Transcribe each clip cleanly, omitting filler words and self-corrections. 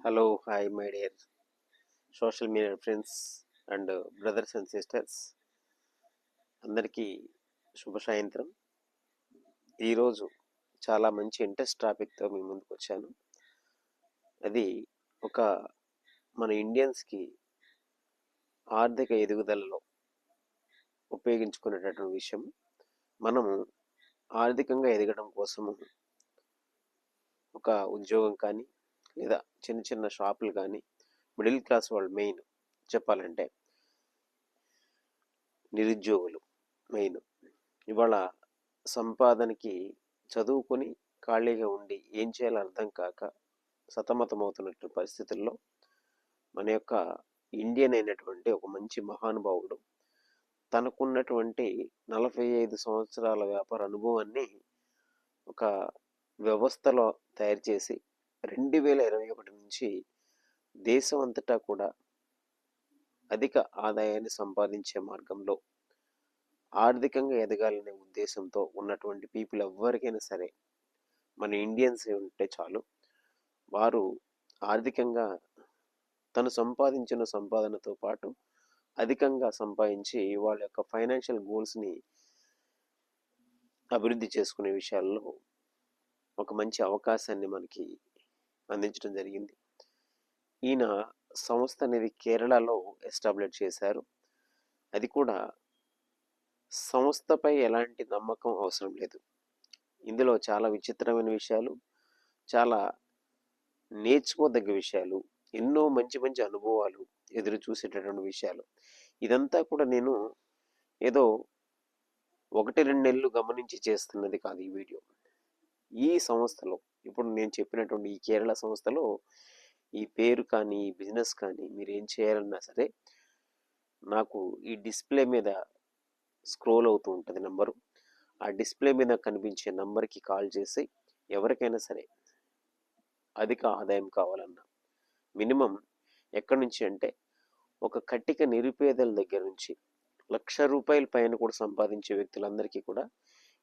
Hello, hi, my dear social media friends and brothers and sisters. అందరికీ శుభ సాయంత్రం. ఈరోజు చాలా మంచి ఇంట్రెస్ట్ టాపిక్తో మీ ముందుకు వచ్చాను. అది ఒక మన ఇండియన్స్కి ఆర్థిక ఎదుగుదలలో ఉపయోగించుకునేటటువంటి విషయం. మనము ఆర్థికంగా ఎదగడం కోసము ఒక ఉద్యోగం కానీ లేదా చిన్న చిన్న షాపులు కానీ మిడిల్ క్లాస్ వాళ్ళు మెయిన్ చెప్పాలంటే నిరుద్యోగులు మెయిన్ ఇవాళ సంపాదనకి చదువుకొని ఖాళీగా ఉండి ఏం చేయాలో అర్థం కాక సతమతమవుతున్నట్టు పరిస్థితుల్లో మన యొక్క ఇండియన్ అయినటువంటి ఒక మంచి మహానుభావుడు తనకున్నటువంటి 45 సంవత్సరాల వ్యాపార అనుభవాన్ని ఒక వ్యవస్థలో తయారు చేసి 2021 నుంచి దేశం అంతటా కూడా అధిక ఆదాయాన్ని సంపాదించే మార్గంలో ఆర్థికంగా ఎదగాలనే ఉద్దేశంతో ఉన్నటువంటి పీపుల్ ఎవరికైనా సరే మన ఇండియన్స్ ఉంటే చాలు, వారు ఆర్థికంగా తను సంపాదించిన సంపాదనతో పాటు అధికంగా సంపాదించి వాళ్ళ యొక్క ఫైనాన్షియల్ గోల్స్ని అభివృద్ధి చేసుకునే విషయాల్లో ఒక మంచి అవకాశాన్ని మనకి అందించడం జరిగింది. ఈయన సంస్థ అనేది కేరళలో ఎస్టాబ్లిష్ చేశారు. అది కూడా సంస్థపై ఎలాంటి నమ్మకం అవసరం లేదు. ఇందులో చాలా విచిత్రమైన విషయాలు, చాలా నేర్చుకోదగ్గ విషయాలు, ఎన్నో మంచి మంచి అనుభవాలు ఎదురు చూసేటటువంటి విషయాలు. ఇదంతా కూడా నేను ఏదో 1-2 నెలలు గమనించి చేస్తున్నది కాదు ఈ వీడియో. ఈ సంస్థలో ఇప్పుడు నేను చెప్పినటువంటి ఈ కేరళ సంస్థలో ఈ పేరు కానీ ఈ బిజినెస్ కానీ మీరు ఏం చేయాలన్నా సరే నాకు ఈ డిస్ప్లే మీద స్క్రోల్ అవుతూ ఉంటుంది నంబరు. ఆ డిస్ప్లే మీద కనిపించే నంబర్కి కాల్ చేసి ఎవరికైనా సరే అధిక ఆదాయం కావాలన్నా మినిమం ఎక్కడి నుంచి అంటే ఒక కట్టిక నిరుపేదల దగ్గర నుంచి ₹1,00,000 పైన కూడా సంపాదించే వ్యక్తులందరికీ కూడా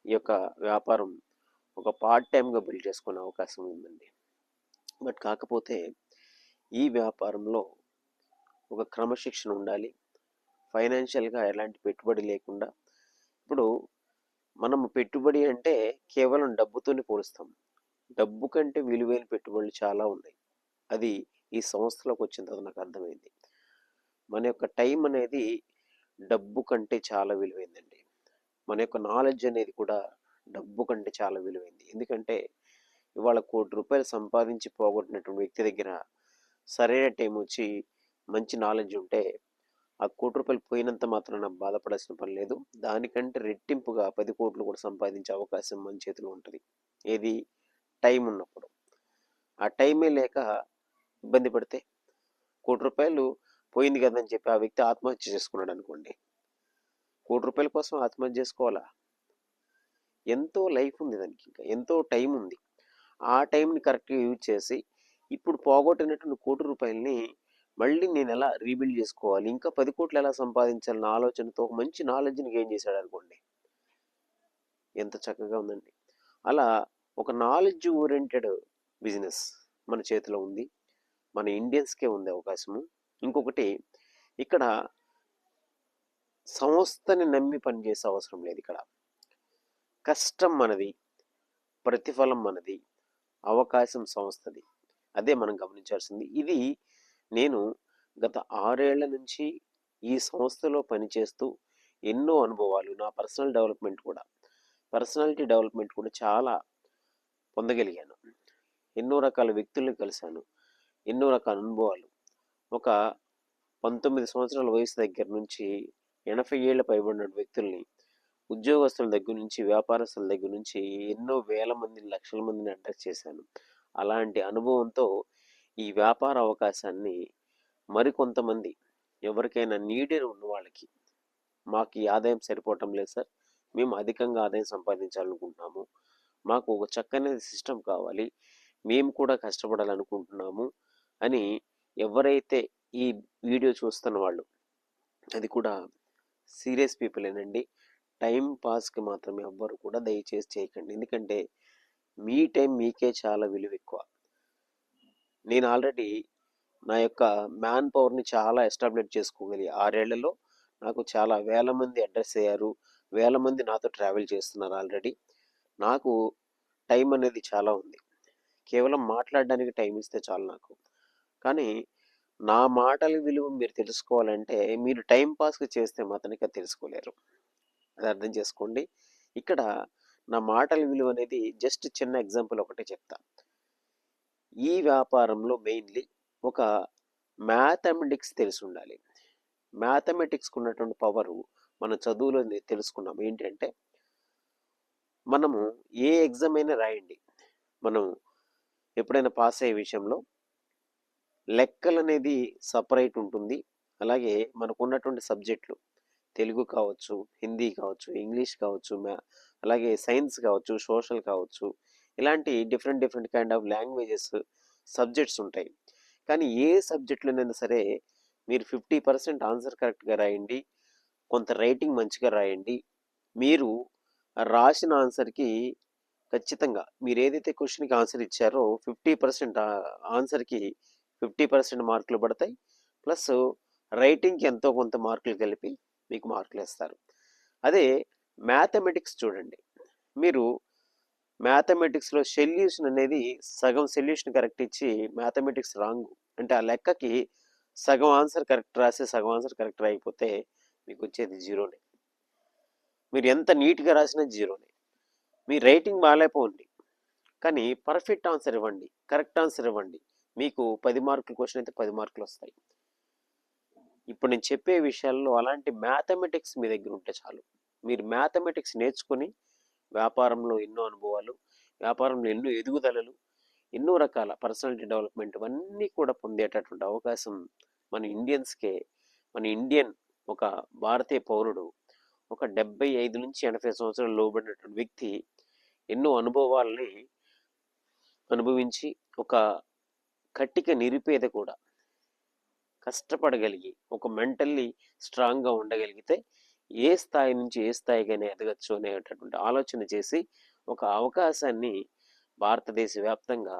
ఈ యొక్క వ్యాపారం ఒక పార్ట్ టైంగా బిల్డ్ చేసుకునే అవకాశం ఉందండి. బట్ కాకపోతే ఈ వ్యాపారంలో ఒక క్రమశిక్షణ ఉండాలి. ఫైనాన్షియల్గా ఎలాంటి పెట్టుబడి లేకుండా, ఇప్పుడు మనం పెట్టుబడి అంటే కేవలం డబ్బుతోనే పోలుస్తాం. డబ్బు కంటే విలువైన పెట్టుబడులు చాలా ఉన్నాయి. అది ఈ సంస్థలోకి వచ్చిన తర్వాత నాకు అర్థమైంది. మన యొక్క టైం అనేది డబ్బు కంటే చాలా విలువైందండి. మన యొక్క నాలెడ్జ్ అనేది కూడా డబ్బు కంటే చాలా విలువైంది. ఎందుకంటే ఇవాళ ₹1,00,00,000 సంపాదించి పోగొట్టినటువంటి వ్యక్తి దగ్గర సరైన టైం వచ్చి మంచి నాలెడ్జ్ ఉంటే ఆ ₹1,00,00,000 పోయినంత మాత్రాన బాధపడాల్సిన పని లేదు. దానికంటే రెట్టింపుగా 10 కోట్లు కూడా సంపాదించే అవకాశం మన చేతిలో ఉంటుంది. ఏది? టైం ఉన్నప్పుడు. ఆ టైమే లేక ఇబ్బంది పడితే ₹1,00,00,000 పోయింది కదని చెప్పి ఆ వ్యక్తి ఆత్మహత్య చేసుకున్నాడు అనుకోండి, ₹1,00,00,000 కోసం ఆత్మహత్య చేసుకోవాలా? ఎంతో లైఫ్ ఉంది దానికి, ఇంకా ఎంతో టైం ఉంది. ఆ టైంని కరెక్ట్గా యూజ్ చేసి ఇప్పుడు పోగొట్టినటువంటి ₹1,00,00,000ని మళ్ళీ నేను ఎలా రీబిల్డ్ చేసుకోవాలి, ఇంకా 10 కోట్లు ఎలా సంపాదించాలన్న ఆలోచనతో ఒక మంచి నాలెడ్జ్ని గెయిన్ చేశాడు అనుకోండి, ఎంత చక్కగా ఉందండి. అలా ఒక నాలెడ్జ్ ఓరియంటెడ్ బిజినెస్ మన చేతిలో ఉంది. మన ఇండియన్స్కే ఉంది అవకాశము. ఇంకొకటి, ఇక్కడ సంస్థని నమ్మి పనిచేసే అవసరం లేదు. ఇక్కడ కష్టం మనది, ప్రతిఫలం మనది, అవకాశం సంస్థది. అదే మనం గమనించాల్సింది. ఇది నేను గత 6 ఏళ్ల నుంచి ఈ సంస్థలో పనిచేస్తూ ఎన్నో అనుభవాలు, నా పర్సనాలిటీ డెవలప్మెంట్ కూడా చాలా పొందగలిగాను. ఎన్నో రకాల వ్యక్తుల్ని కలిశాను, ఎన్నో రకాల అనుభవాలు. ఒక 19 సంవత్సరాల వయసు దగ్గర నుంచి 80 ఏళ్ళ పైబడిన వ్యక్తుల్ని, ఉద్యోగస్తుల దగ్గర నుంచి, వ్యాపారస్తుల దగ్గర నుంచి ఎన్నో వేల మందిని, లక్షల మందిని అడ్రస్ చేశాను. అలాంటి అనుభవంతో ఈ వ్యాపార అవకాశాన్ని మరికొంతమంది, ఎవరికైనా నీడెడ్ ఉన్న వాళ్ళకి, మాకు ఈ ఆదాయం సరిపోవటం లేదు సార్, మేము అధికంగా ఆదాయం సంపాదించాలనుకుంటున్నాము, మాకు ఒక చక్కని సిస్టమ్ కావాలి, మేము కూడా కష్టపడాలనుకుంటున్నాము అని ఎవరైతే ఈ వీడియో చూస్తున్న వాళ్ళు, అది కూడా సీరియస్ పీపులేనండి. టైం పాస్కి మాత్రమే ఎవ్వరు కూడా దయచేసి చేయకండి. ఎందుకంటే మీ టైం మీకే చాలా విలువ ఎక్కువ. నేను ఆల్రెడీ నా యొక్క మ్యాన్ పవర్‌ని చాలా ఎస్టాబ్లిష్ చేసుకోగలిగా. 6 ఏళ్లలో నాకు చాలా వేల మంది అడ్రెస్ అయ్యారు. వేల మంది నాతో ట్రావెల్ చేస్తున్నారు ఆల్రెడీ. నాకు టైం అనేది చాలా ఉంది. కేవలం మాట్లాడడానికి టైం ఇస్తే చాలు నాకు. కానీ నా మాటల విలువ మీరు తెలుసుకోవాలంటే మీరు టైం పాస్‌గా చేస్తే మాత్రానికి అది తెలుసుకోలేరు. అది అర్థం చేసుకోండి. ఇక్కడ నా మాటల విలువ అనేది జస్ట్ చిన్న ఎగ్జాంపుల్ ఒకటే చెప్తా. ఈ వ్యాపారంలో మెయిన్‌లీ ఒక మ్యాథమెటిక్స్ తెలిసుండాలి. మ్యాథమెటిక్స్‌కి ఉన్నటువంటి పవరు మన చదువులో తెలుసుకున్నాం. ఏంటంటే మనము ఏ ఎగ్జామ్ అయినా రాయండి. మనం ఎప్పుడైనా పాస్ అయ్యే విషయంలో లెక్కలనేది సెపరేట్ ఉంటుంది. అలాగే మనకున్నటువంటి సబ్జెక్టులు తెలుగు కావచ్చు, హిందీ కావచ్చు, ఇంగ్లీష్ కావచ్చు, అలాగే సైన్స్ కావచ్చు, సోషల్ కావచ్చు. ఇలాంటి different different kind of languages subjects ఉంటాయి. కానీ ఏ సబ్జెక్టులోనైనా సరే మీరు 50% ఆన్సర్ కరెక్ట్‌గా రాయండి. కొంత రైటింగ్ మంచిగా రాయండి. మీరు రాసిన ఆన్సర్‌కి ఖచ్చితంగా మీరేదైతే క్వెషన్‌కి ఆన్సర్ ఇచ్చారో 50% ఆన్సర్‌కి 50% మార్కులు పడతాయి. ప్లస్ రైటింగ్‌కి ఎంతో కొంత మార్కులు కలిపి మీకు మార్కులేస్తారు. అదే మ్యాథమెటిక్స్ చూడండి. మీరు మ్యాథమెటిక్స్‌లో సొల్యూషన్ అనేది సగం సొల్యూషన్ కరెక్ట్ ఇచ్చి మ్యాథమెటిక్స్ రాంగ్ అంటే ఆ లెక్కకి సగం ఆన్సర్ కరెక్ట్ రాసి సగం ఆన్సర్ కరెక్ట్ రాయకపోతే మీకు వచ్చేది జీరోనే. మీరు ఎంత నీట్‌గా రాసినా జీరోనే. మీ రైటింగ్ బాలేపోండి. కానీ పర్ఫెక్ట్ ఆన్సర్ ఇవ్వండి. కరెక్ట్ ఆన్సర్ ఇవ్వండి. మీకు 10 మార్కుల క్వెషన్ అయితే 10 మార్కులు వస్తాయి. ఇప్పుడు నేను చెప్పే విషయాల్లో అలాంటి మ్యాథమెటిక్స్ మీ దగ్గర ఉంటే చాలు. మీరు మ్యాథమెటిక్స్ నేర్చుకొని వ్యాపారంలో ఎన్నో అనుభవాలు, వ్యాపారంలో ఎన్నో ఎదుగుదలలు, ఎన్నో రకాల పర్సనాలిటీ డెవలప్‌మెంట్ ఇవన్నీ కూడా పొందేటటువంటి అవకాశం మన ఇండియన్స్‌కే మన ఇండియన్ ఒక భారతీయ పౌరుడు ఒక 75-80 సంవత్సరాలు లోబడినటువంటి వ్యక్తి ఎన్నో అనుభవాల్ని అనుభవించి ఒక కట్టిక నిరుపేద కూడా కష్టపడగలిగి ఒక మెంటల్లీ స్ట్రాంగ్‌గా ఉండగలిగితే ఏ స్థాయి నుంచి ఏ స్థాయికైనా ఎదగొచ్చు అనేటటువంటి ఆలోచన చేసి ఒక అవకాశాన్ని భారతదేశ వ్యాప్తంగా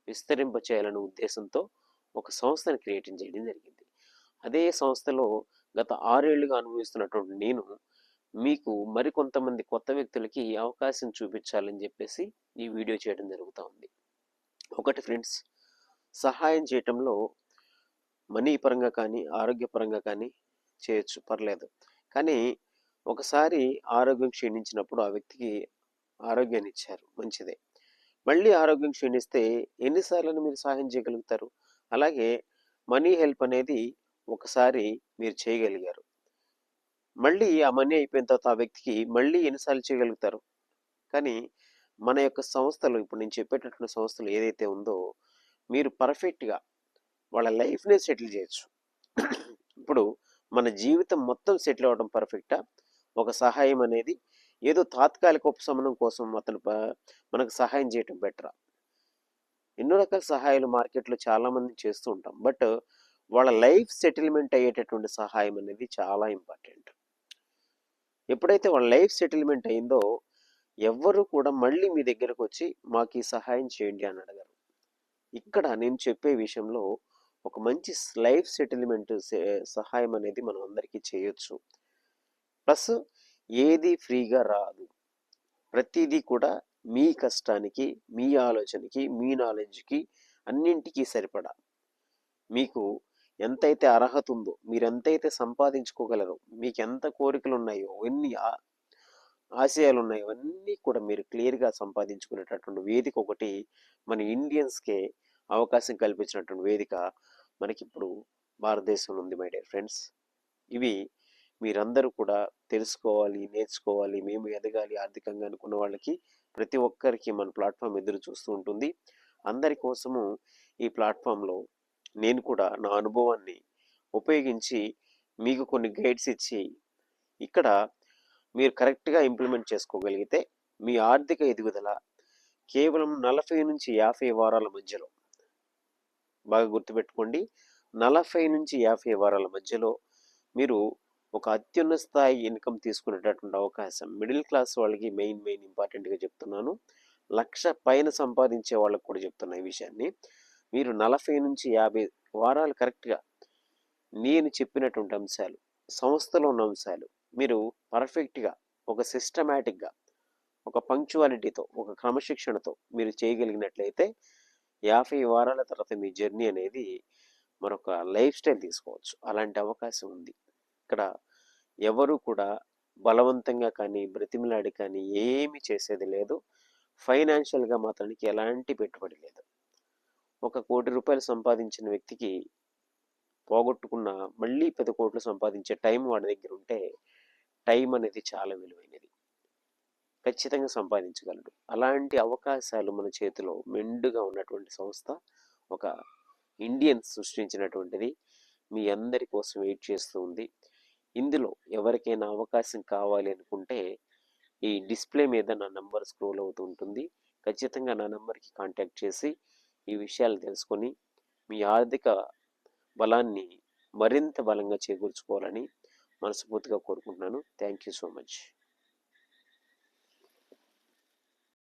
విస్తరింప చేయాలనే ఉద్దేశంతో ఒక సంస్థని క్రియేటింగ్ చేయడం జరిగింది. అదే సంస్థలో గత 6 ఏళ్లుగా అనుభవిస్తున్నటువంటి నేను మీకు మరికొంతమంది కొత్త వ్యక్తులకి ఈ అవకాశం చూపించాలని చెప్పేసి ఈ వీడియో చేయడం జరుగుతూ ఉంది. ఒకటి ఫ్రెండ్స్, సహాయం చేయటంలో మనీ పరంగా కానీ ఆరోగ్యపరంగా కానీ చేయొచ్చు, పర్లేదు. కానీ ఒకసారి ఆరోగ్యం క్షీణించినప్పుడు ఆ వ్యక్తికి ఆరోగ్యాన్ని ఇచ్చారు, మంచిదే. మళ్ళీ ఆరోగ్యం క్షీణిస్తే ఎన్నిసార్లు మీరు సహాయం చేయగలుగుతారు? అలాగే మనీ హెల్ప్ అనేది ఒకసారి మీరు చేయగలిగారు. మళ్ళీ ఆ మనీ అయిపోయిన తర్వాత ఆ వ్యక్తికి మళ్ళీ ఎన్నిసార్లు చేయగలుగుతారు? కానీ మన యొక్క సంస్థలు ఇప్పుడు నేను చెప్పేటటువంటి సంస్థలు ఏదైతే ఉందో మీరు పర్ఫెక్ట్‌గా వాళ్ళ లైఫ్‌నే సెటిల్ చేయొచ్చు. ఇప్పుడు మన జీవితం మొత్తం సెటిల్ అవ్వడం పర్ఫెక్టా? ఒక సహాయం అనేది ఏదో తాత్కాలిక ఉపశమనం కోసం అతను మనకు సహాయం చేయటం బెటరా? ఎన్నో రకాల సహాయాలు మార్కెట్‌లో చాలామంది చేస్తూ ఉంటాం. బట్ వాళ్ళ లైఫ్ సెటిల్మెంట్ అయ్యేటటువంటి సహాయం అనేది చాలా ఇంపార్టెంట్. ఎప్పుడైతే వాళ్ళ లైఫ్ సెటిల్మెంట్ అయిందో ఎవ్వరు కూడా మళ్ళీ మీ దగ్గరకు వచ్చి మాకు ఈ సహాయం చేయండి అని అడగరు. ఇక్కడ నేను చెప్పే విషయంలో ఒక మంచి లైఫ్ సెటిల్మెంట్ సహాయం అనేది మనం అందరికీ చేయొచ్చు. ప్లస్ ఏది ఫ్రీగా రాదు. ప్రతిదీ కూడా మీ కష్టానికి, మీ ఆలోచనకి, మీ నాలెడ్జ్‌కి అన్నింటికి సరిపడా మీకు ఎంతైతే అర్హత ఉందో, మీరెంతైతే సంపాదించుకోగలరో, మీకెంత కోరికలున్నాయో, ఎన్ని ఆశయాలున్నాయో అన్నీ కూడా మీరు క్లియర్‌గా సంపాదించుకునేటటువంటి వేదిక ఒకటి మన ఇండియన్స్‌కే అవకాశం కల్పించినటువంటి వేదిక మనకిప్పుడు భారతదేశంలో ఉంది మై డియర్ ఫ్రెండ్స్. ఇవి మీరందరూ కూడా తెలుసుకోవాలి, నేర్చుకోవాలి, మేము ఎదగాలి ఆర్థికంగా అనుకున్న వాళ్ళకి ప్రతి ఒక్కరికి మన ప్లాట్‌ఫామ్ ఎదురు చూస్తూ ఉంటుంది. అందరి కోసము ఈ ప్లాట్‌ఫామ్‌లో నేను కూడా నా అనుభవాన్ని ఉపయోగించి మీకు కొన్ని గైడ్స్ ఇచ్చి ఇక్కడ మీరు కరెక్ట్‌గా ఇంప్లిమెంట్ చేసుకోగలిగితే మీ ఆర్థిక ఎదుగుదల కేవలం 40-50 వారాల మధ్యలో, బాగా గుర్తుపెట్టుకోండి, 40-50 వారాల మధ్యలో మీరు ఒక అత్యున్నత స్థాయి ఇన్కమ్ తీసుకునేటటువంటి అవకాశం మిడిల్ క్లాస్ వాళ్ళకి మెయిన్ ఇంపార్టెంట్‌గా చెప్తున్నాను. 1,00,000 పైన సంపాదించే వాళ్ళకి కూడా చెప్తున్నా ఈ విషయాన్ని. మీరు 40-50 వారాలు కరెక్ట్‌గా నేను చెప్పినటువంటి అంశాలు, సంస్థలో ఉన్న అంశాలు మీరు పర్ఫెక్ట్‌గా, ఒక సిస్టమాటిక్‌గా, ఒక పంక్చువాలిటీతో, ఒక క్రమశిక్షణతో మీరు చేయగలిగినట్లయితే 50 వారాల తర్వాత మీ జర్నీ అనేది మరొక లైఫ్ స్టైల్ తీసుకోవచ్చు. అలాంటి అవకాశం ఉంది. ఇక్కడ ఎవరు కూడా బలవంతంగా కానీ, బ్రతిమిలాడి కానీ ఏమి చేసేది లేదు. ఫైనాన్షియల్‌గా మాత్రానికి ఎలాంటి పెట్టుబడి లేదు. ఒక రూ. 1,00,00,000 సంపాదించిన వ్యక్తికి పోగొట్టుకున్న మళ్ళీ 10,00,00,000 సంపాదించే టైం వాడి దగ్గర ఉంటే, టైం అనేది చాలా విలువైనది. ఖచ్చితంగా సంపాదించగలడు. అలాంటి అవకాశాలు మన చేతిలో మెండుగా ఉన్నటువంటి సంస్థ ఒక ఇండియన్ సృష్టించినటువంటిది. మీ అందరి కోసం వెయిట్ చేస్తూ ఉంది. ఇందులో ఎవరికైనా అవకాశం కావాలి అనుకుంటే ఈ డిస్ప్లే మీద నా నంబర్ స్క్రోల్ అవుతూ ఉంటుంది. ఖచ్చితంగా నా నంబర్కి కాంటాక్ట్ చేసి ఈ విషయాలు తెలుసుకొని మీ ఆర్థిక బలాన్ని మరింత బలంగా చేకూర్చుకోవాలని మనస్ఫూర్తిగా కోరుకుంటున్నాను. Thank you so much.